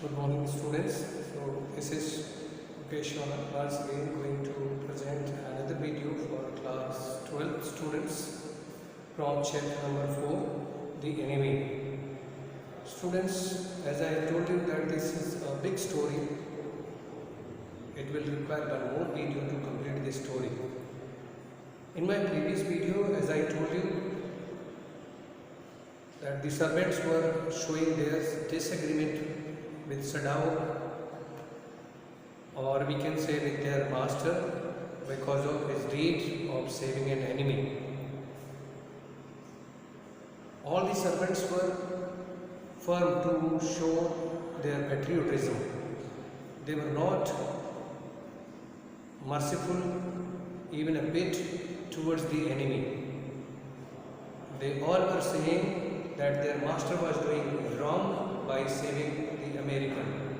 Good morning, students. So this is Mukesh once again going to present another video for class 12 students from chapter number 4, the enemy. Students, as I told you that this is a big story, it will require one more video to complete this story. In my previous video, as I told you, that the servants were showing their disagreement with Sadao, or we can say with their master, because of his deed of saving an enemy. All the servants were firm to show their patriotism. They were not merciful even a bit towards the enemy. They all were saying that their master was doing wrong by saving the American.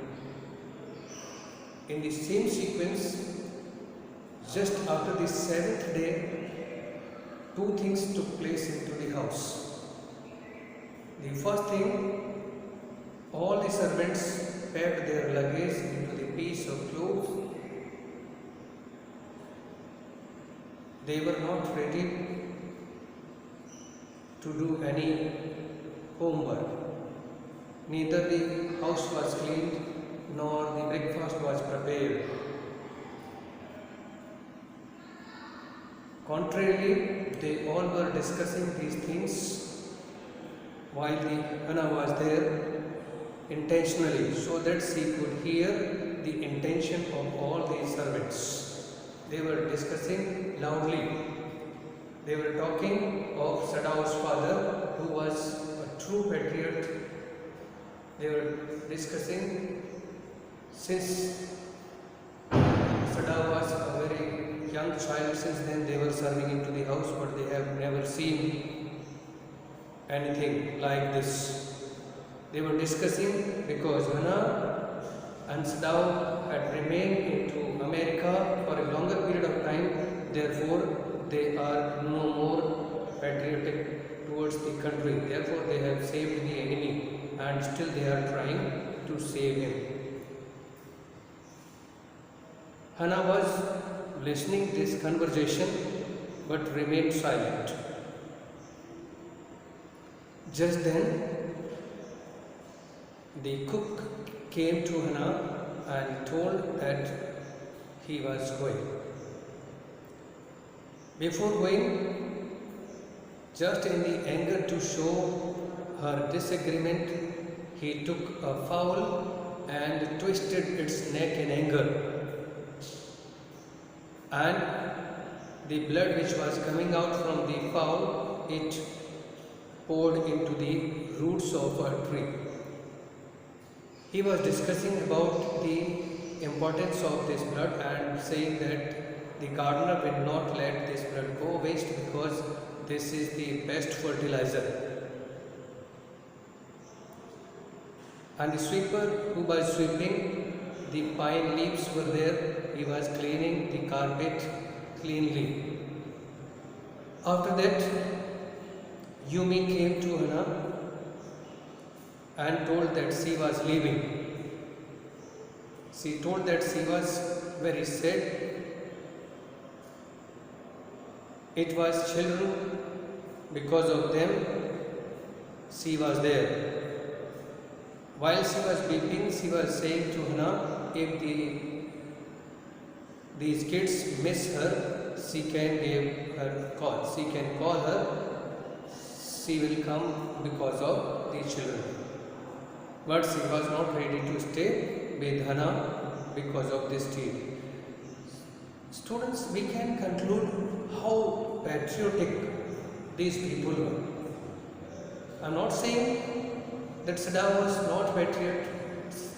In the same sequence, just after the 7th day, two things took place into the house. The first thing, all the servants packed their luggage into the piece of cloth. They were not ready to do any homework. Neither the house was cleaned nor the breakfast was prepared. Contrarily, they all were discussing these things while the Hannah was there intentionally, so that she could hear the intention of all the servants. They were discussing loudly. They were talking of Sadao's father, who was a true patriot. They were discussing, since Sadao was a very young child, since then they were serving into the house, but they have never seen anything like this. They were discussing because Hannah and Sadao had remained into America for a longer period of time, therefore they are no more patriotic towards the country. Therefore they have saved the enemy and still they are trying to save him. Hannah was listening this conversation but remained silent. Just then the cook came to Hannah and told that he was going. Before going, just in the anger to show her disagreement, he took a fowl and twisted its neck in anger. And the blood which was coming out from the fowl, it poured into the roots of a tree. He was discussing about the importance of this blood and saying that the gardener will not let this blood go waste because this is the best fertilizer. And the sweeper who was sweeping, the pine leaves were there, he was cleaning the carpet cleanly. After that, Yumi came to Hannah and told that she was leaving. She told that she was very sad. It was children, because of them she was there. While she was weeping, she was saying to Hannah, if these kids miss her, she can give her call. She can call her. She will come because of the children. But she was not ready to stay with Hannah because of this deed. Students, we can conclude how patriotic these people were. I am not saying that Sadao was not patriot,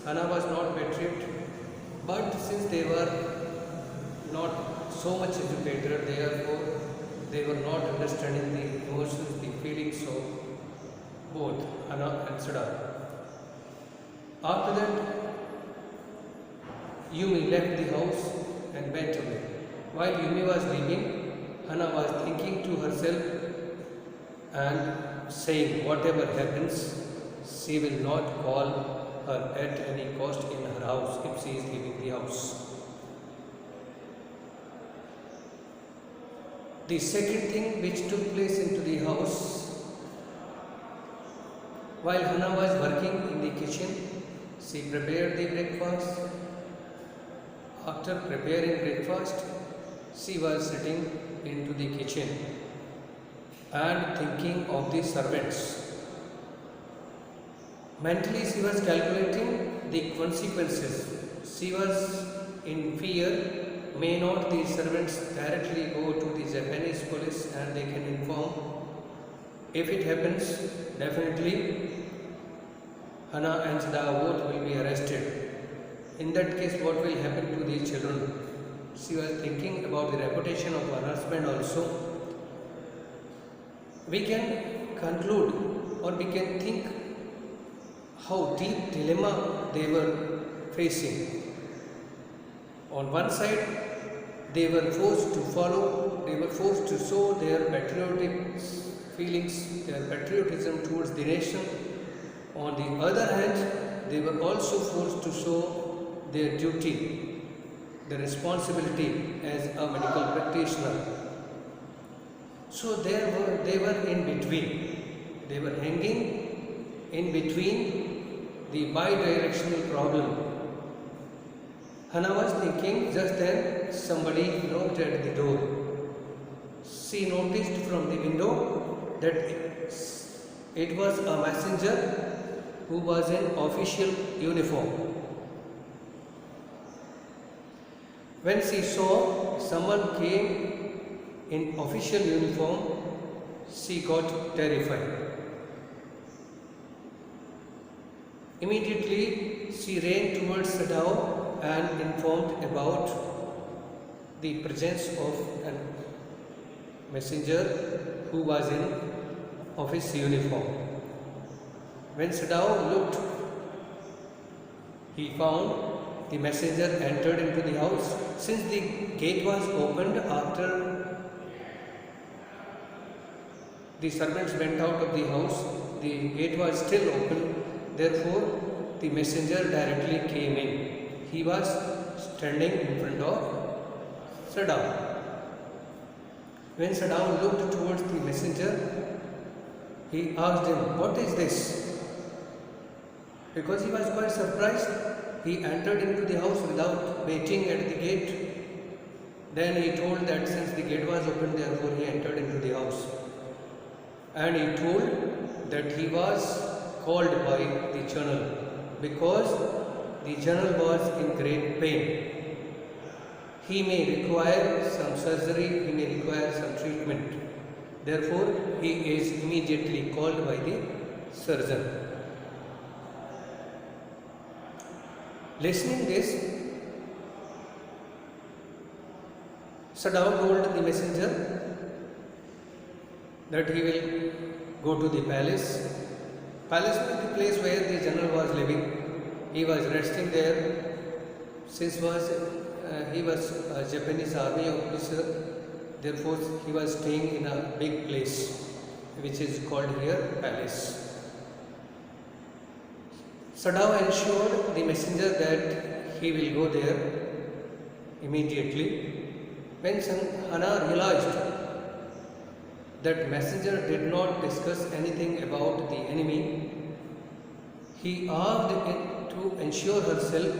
Hannah was not patriot, but since they were not so much educated, therefore they were not understanding the emotions, the feelings of both Hannah and Sadao. After that, Yumi left the house and went away. While Yumi was leaving, Hannah was thinking to herself and saying, whatever happens, she will not call her at any cost in her house if she is leaving the house. The second thing which took place into the house, while Hannah was working in the kitchen, she prepared the breakfast. After preparing breakfast, she was sitting into the kitchen and thinking of the servants. Mentally, she was calculating the consequences. She was in fear. May not the servants directly go to the Japanese police and they can inform? If it happens, definitely Hannah and Sadao both will be arrested. In that case, what will happen to these children? She was thinking about the reputation of her husband also. We can conclude or we can think how deep dilemma they were facing. On one side, they were forced to follow, they were forced to show their patriotic feelings, their patriotism towards the nation. On the other hand, they were also forced to show their duty, their responsibility as a medical practitioner. So they were in between. They were hanging in between the bi-directional problem. Hannah was thinking, just then somebody knocked at the door. She noticed from the window that it was a messenger who was in official uniform. When she saw someone came in official uniform, she got terrified. Immediately, she ran towards Sadao and informed about the presence of a messenger who was in office uniform. When Sadao looked, he found the messenger entered into the house. Since the gate was opened after the servants went out of the house, the gate was still open. Therefore, the messenger directly came in. He was standing in front of Sadao. When Sadao looked towards the messenger, he asked him, "What is this?" Because he was quite surprised, he entered into the house without waiting at the gate. Then he told that since the gate was open, therefore he entered into the house. And he told that he was called by the general because the general was in great pain. He may require some surgery, he may require some treatment. Therefore, he is immediately called by the surgeon. Listening this, Sadao told the messenger that he will go to the palace. Palace was the place where the general was living. He was resting there since he was a Japanese army officer. Therefore, he was staying in a big place which is called here palace. Sadao ensured the messenger that he will go there immediately. When Hannah realized that messenger did not discuss anything about the enemy, he asked it to ensure herself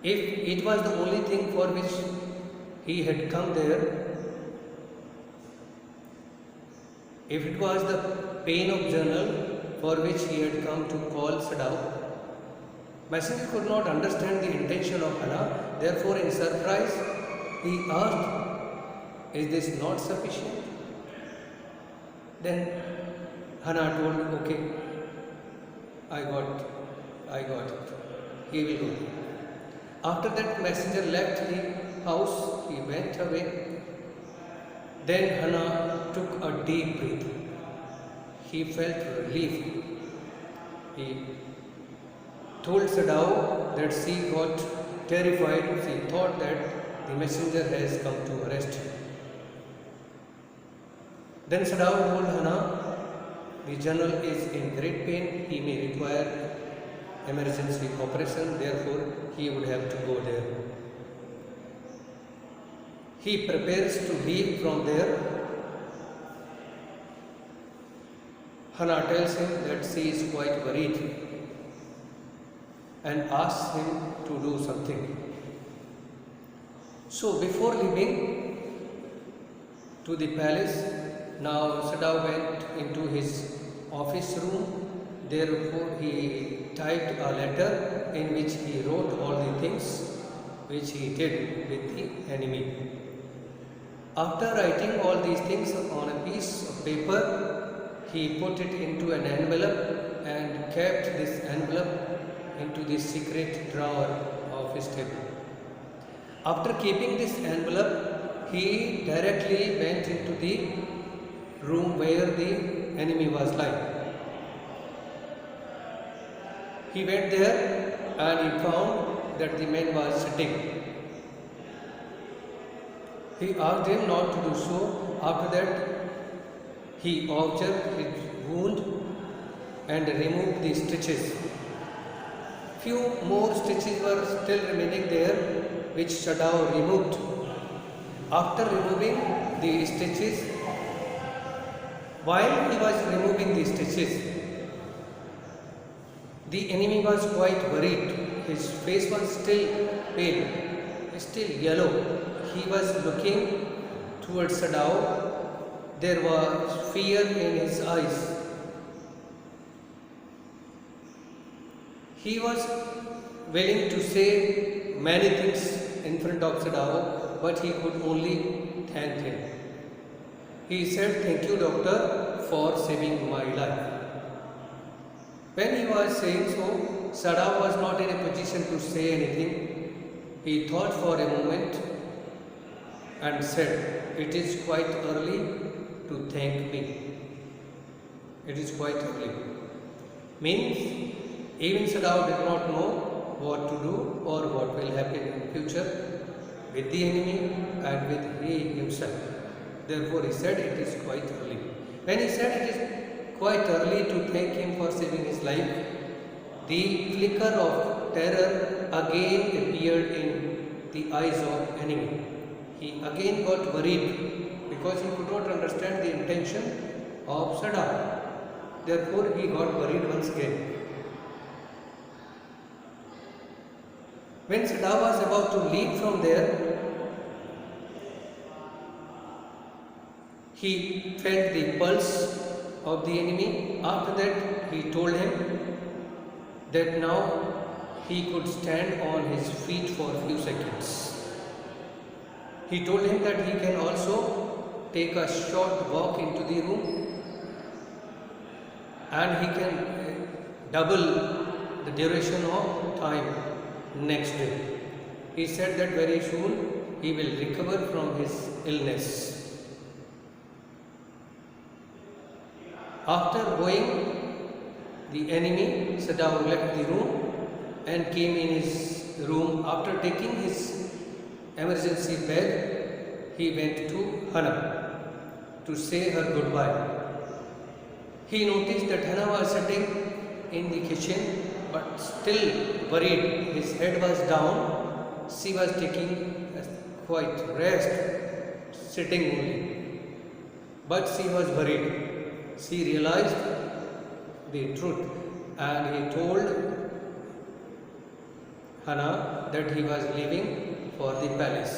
if it was the only thing for which he had come there, if it was the pain of journal for which he had come to call Sadao. Messenger could not understand the intention of Hannah. Therefore, in surprise, he asked, "Is this not sufficient?" Then Hannah told, "Okay, I got it. He will go." After that, messenger left the house. He went away. Then Hannah took a deep breath. He felt relief. He told Sadao that she got terrified. She thought that the messenger has come to arrest him. Then Sadao told Hannah the general is in great pain, he may require emergency operation, therefore he would have to go there. He prepares to leave from there. Hana tells him that she is quite worried and asks him to do something. So before leaving to the palace, now Sadao went into his office room. Therefore he typed a letter in which he wrote all the things which he did with the enemy. After writing all these things on a piece of paper, he put it into an envelope and kept this envelope into the secret drawer of his table. After keeping this envelope, he directly went into the room where the enemy was lying. He went there and he found that the man was sitting. He asked him not to do so. After that, he observed his wound and removed the stitches. Few more stitches were still remaining there, which Sadao removed. After removing the stitches, while he was removing the stitches, the enemy was quite worried. His face was still pale, still yellow. He was looking towards Sadao. There was fear in his eyes. He was willing to say many things in front of Sadao, but he could only thank him. He said, "Thank you, doctor, for saving my life." When he was saying so, Sadao was not in a position to say anything. He thought for a moment and said, "It is quite early to thank me. It is quite early." Means, even Sadao did not know what to do or what will happen in future with the enemy and with he himself. Therefore, he said, "It is quite early." When he said it is quite early to thank him for saving his life, the flicker of terror again appeared in the eyes of enemy. He again got worried because he could not understand the intention of Sadao. Therefore, he got worried once again. When Sadao was about to leave from there, he felt the pulse of the enemy. After that, he told him that now he could stand on his feet for a few seconds. He told him that he can also take a short walk into the room and he can double the duration of time next day. He said that very soon he will recover from his illness. After going, the enemy, Sadao, left the room and came in his room. After taking his emergency bed, he went to Hana to say her goodbye. He noticed that Hana was sitting in the kitchen but still worried. His head was down. She was taking quite rest, sitting only. But she was worried. She realized the truth and he told Hana that he was leaving for the palace.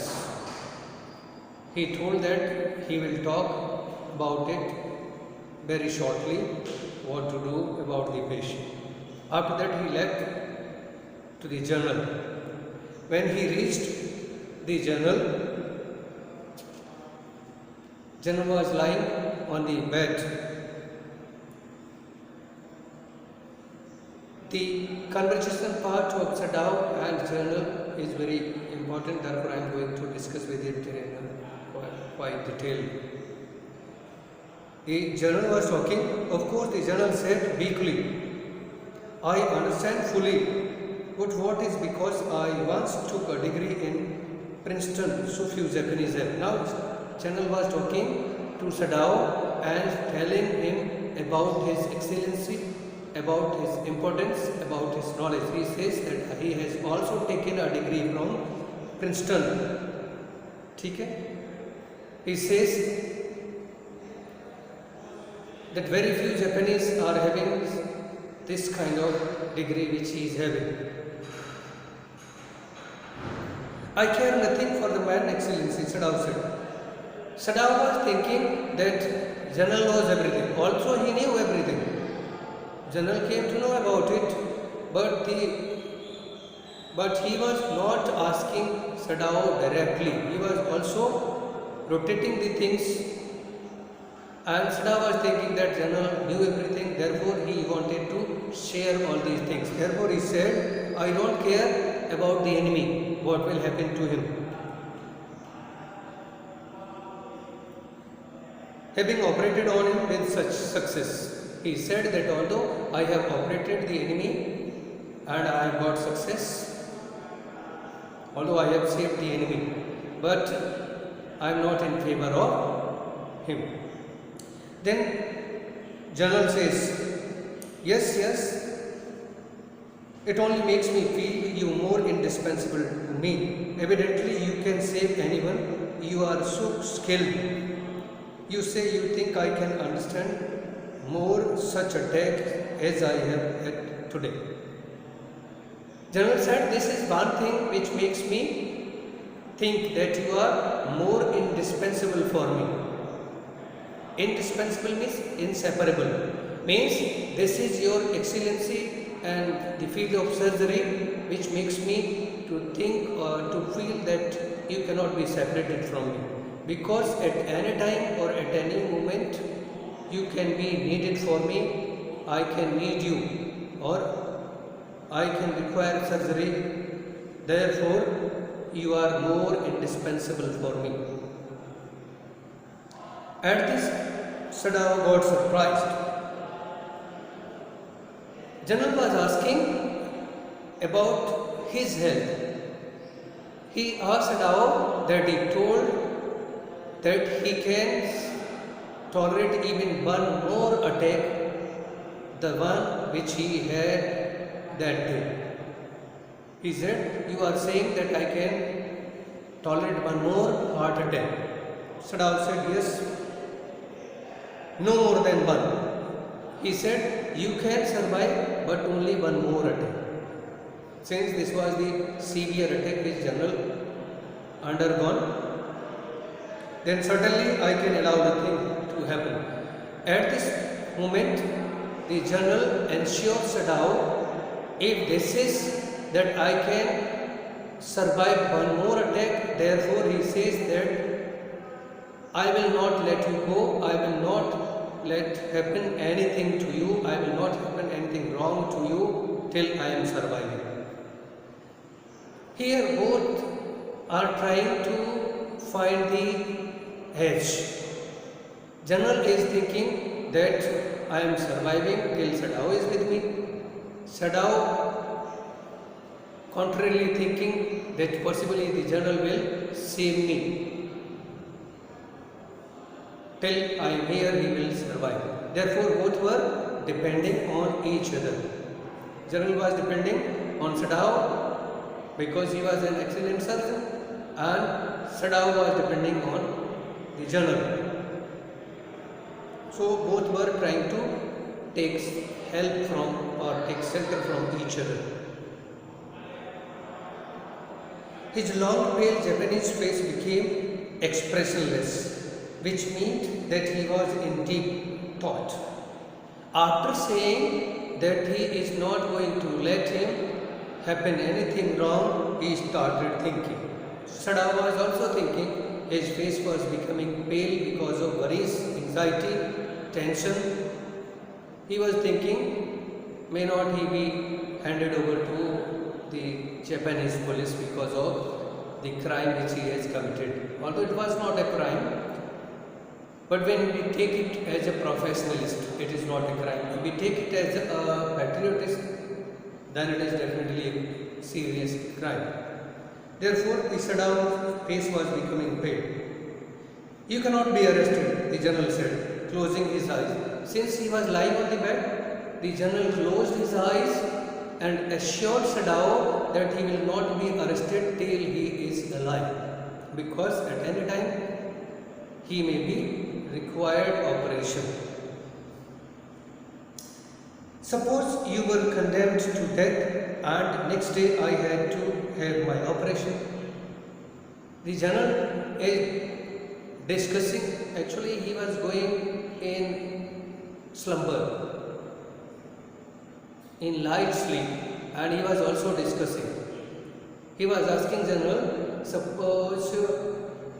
He told that he will talk about it very shortly, what to do about the patient. After that, he left to the general. When he reached the general was lying on the bed. The conversation part of Sadao and general is very important, therefore I am going to discuss with it in quite detail. The general was talking. Of course, the general said weakly, "I understand fully, but what is because I once took a degree in Princeton, so few Japanese have." Now, general was talking to Sadao and telling him about his excellency, about his importance, about his knowledge. He says that he has also taken a degree from Princeton. ठीक है? He says that very few Japanese are having this kind of degree which he is having. I care nothing for the man excellency, Sadao said. Sadao was thinking that General knows everything. Also he knew everything. General came to know about it, but he was not asking Sadao directly. He was also rotating the things, and Sadao was thinking that General knew everything, therefore he wanted to share all these things. Therefore he said, I don't care about the enemy, what will happen to him. Having operated on him with such success, he said that although I have operated the enemy and I have got success, although I have saved the enemy, but I am not in favor of him. Then General says, yes, it only makes me feel you more indispensable to me. Evidently you can save anyone, you are so skilled. You say you think I can understand more such attack as I have had today. General said, this is one thing which makes me think that you are more indispensable for me. Indispensable means inseparable. Means this is your excellency and the field of surgery which makes me to think or to feel that you cannot be separated from me. Because at any time or at any moment you can be needed for me, I can need you, or I can require surgery, therefore you are more indispensable for me. At this, Sadao got surprised. General was asking about his health. He asked Sadao that he told that he can tolerate even one more attack, the one which he had that day. He said, you are saying that I can tolerate one more heart attack. Sadao said, yes, no more than one. He said, you can survive but only one more attack. Since this was the severe attack which General undergone, then certainly I can allow the thing to happen. At this moment, the General ensured Sadao, if this is that I can survive one more attack, therefore he says that I will not let you go, I will not let happen anything to you, I will not happen anything wrong to you till I am surviving. Here both are trying to find the edge. General is thinking that I am surviving till Sadao is with me. Sadao contrarily thinking that possibly the General will save me. Till I am here he will survive. Therefore both were depending on each other. General was depending on Sadao because he was an excellent surgeon, and Sadao was depending on the General. So both were trying to take help from or take shelter from each other. His long pale Japanese face became expressionless, which meant that he was in deep thought. After saying that he is not going to let him happen anything wrong, he started thinking. Sadao was also thinking. His face was becoming pale because of worries, anxiety, tension. He was thinking, may not he be handed over to the Japanese police because of the crime which he has committed. Although it was not a crime, but when we take it as a professionalist, it is not a crime. If we take it as a patriotist, then it is definitely a serious crime. Therefore, the Sadao's face was becoming pale. You cannot be arrested, the General said, closing his eyes. Since he was lying on the bed, the general closed his eyes and assured Sadao that he will not be arrested till he is alive, because at any time he may be required operation. Suppose you were condemned to death and next day I had to have my operation. The general is discussing, actually he was going in slumber, in light sleep, and he was also discussing. He was asking general, suppose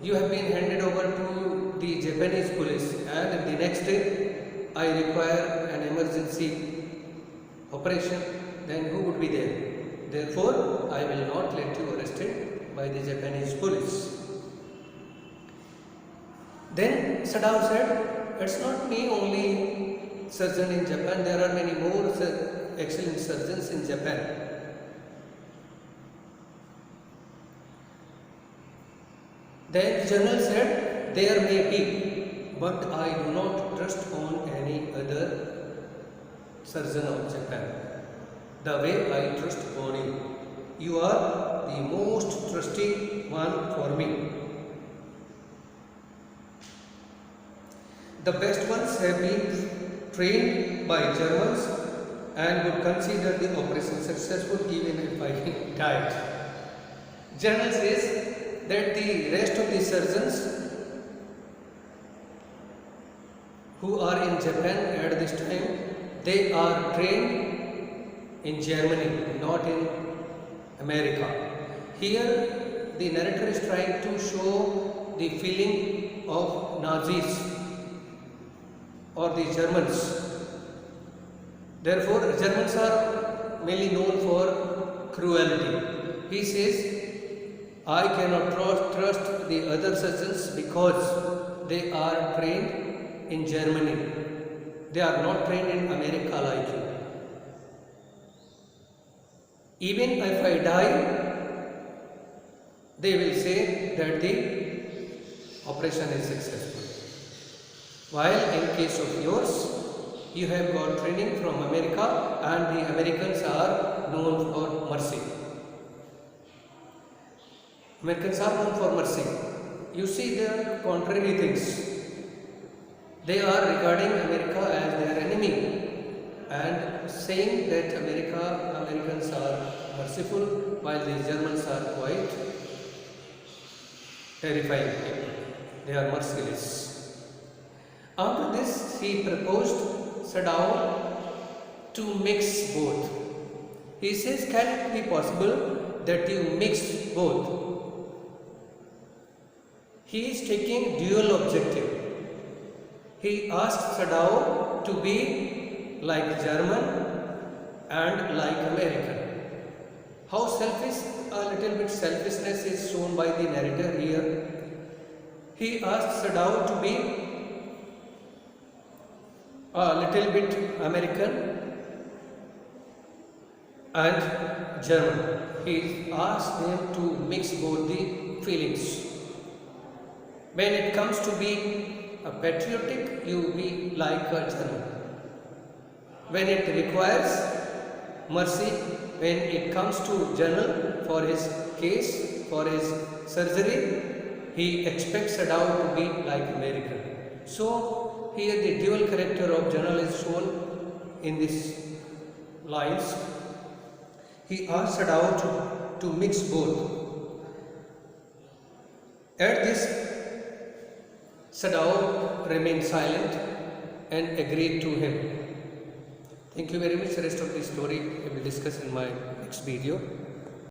you have been handed over to the Japanese police and the next day I require an emergency operation, then who would be there? Therefore, I will not let you arrested by the Japanese police. Then Sadao said, it's not me only surgeon in Japan, there are many more excellent surgeons in Japan. Then the general said, there may be, but I do not trust on any other surgeon of Japan the way I trust on you. You are the most trusty one for me. The best ones have been trained by Germans and would consider the operation successful even if I died. General says that the rest of the surgeons who are in Japan at this time, they are trained in Germany, not in America. Here the narrator is trying to show the feeling of Nazis or the Germans. Therefore, Germans are mainly known for cruelty. He says, I cannot trust the other surgeons because they are trained in Germany. They are not trained in America like you. Even if I die, they will say that the operation is successful. While in case of yours, you have got training from America and the Americans are known for mercy. Americans are known for mercy. You see, they are contrary things. They are regarding America as their enemy and saying that Americans are merciful while the Germans are quite terrifying people. They are merciless. After this, he proposed Sadao to mix both. He says, can it be possible that you mix both? He is taking dual objective. He asked Sadao to be like German and like American. How selfish, a little bit selfishness is shown by the narrator here. He asked Sadao to be a little bit American and German. He asked them to mix both the feelings. When it comes to be a patriotic, you be like a German. When it requires mercy, when it comes to general for his case, for his surgery, he expects Sadao to be like American. So here the dual character of general is shown in these lines. He asked Sadao to mix both. At this, Sadao remained silent and agreed to him. Thank you very much. The rest of the story I will discuss in my next video.